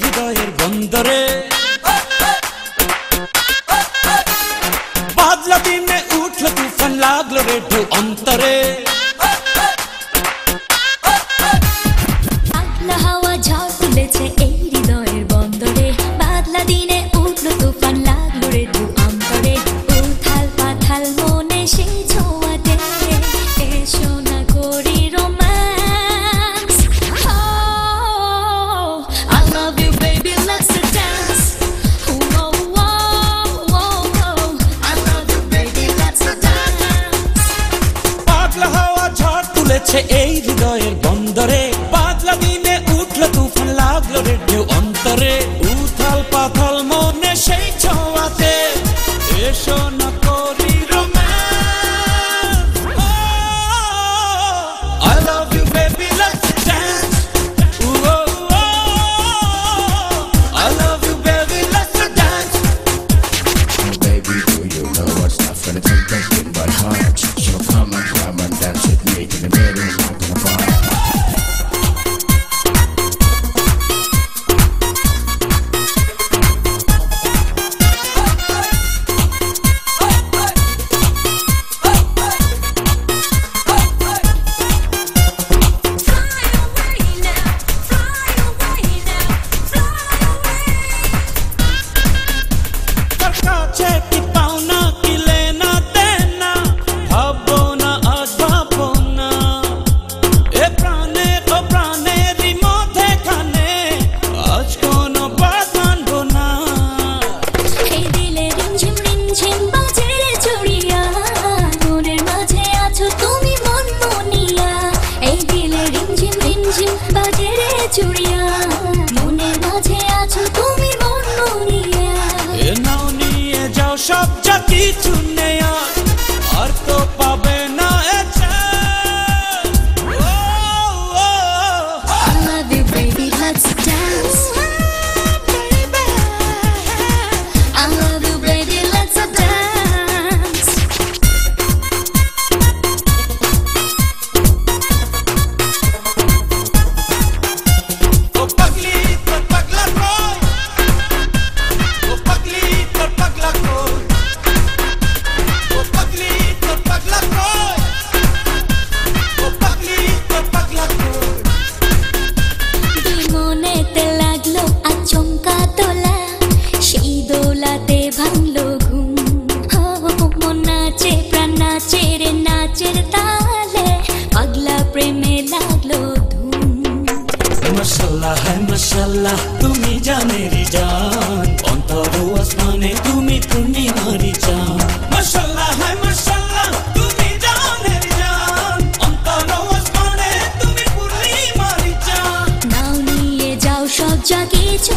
হৃদয়ের বন্দরে বাদলা দিনে উঠল তুফান লাগলো রে ঢেউ অন্তরে পাগলা হাওয়া ঝড় তুলেছে এই হৃদয়ের বন্দরে বাদলা দিনে উঠল তুফান লাগলো রে ঢেউ অন্তরে উথাল পাথাল মনে সেই ছোঁয়াতে এসো না করি romance I love you baby let's dance I love you baby let's dance পাগলা হাওয়া ঝড় তুলেছে এই হৃদয়ের বন্দরে বাদলা দিনে উঠল তুফান লাগলো রে ঢেউ অন্তরে উথাল পাথাল মনে সেই ছোঁয়াতে এসো না করি romance I love you baby let's dance I love you baby let's dance Baby, do you know what's not gonna take nothing but heart? So come and dance with me in the middle of the bar. তার কাছে কি পাওনা কি লেনা দেনা ভাববো না আজ ভাববো না এ প্রাণেরই মধ্যে খানে আজ কোনো বাদ মানবো না এই দিলে রিমঝিম রিমঝিম বাজে রে চড়িয়া মনের মাঝে আছো তুমি মন মনিয়া এই দিলে রিমঝিম রিমঝিম বাজে রে চড়িয়া মনের মাঝে আছো তুমি মন মনিয়া এ নাও নিয়ে যাও সব যা কিছু নেয়া আর তো পাবে না এ chance। I love you baby let's dance I love you baby let's dance ओ पगली तो पगला कोई ओ पगली तो पगला कोई ओ पगली तो पगला कोई ओ पगली तो पगला कोई দুই মনেতে লাগলো আচমকা দোলা সেই দোলাতে ভাঙলো ঘুম মন নাচে প্রাণ নাচে রে নাচের তালে পাগলা প্রেমে লাগলো ধুম মাশাআল্লাহ है মাশাআল্লাহ তুমি জানেরি জান অন্তর আসমানে তুমি পূর্ণিমারি জান মাশাআল্লাহ है মাশাআল্লাহ তুমি জানেরি জান অন্তর আসমানে তুমি পূর্ণিমারি জান নাও নিয়ে যাও সব যা কিছু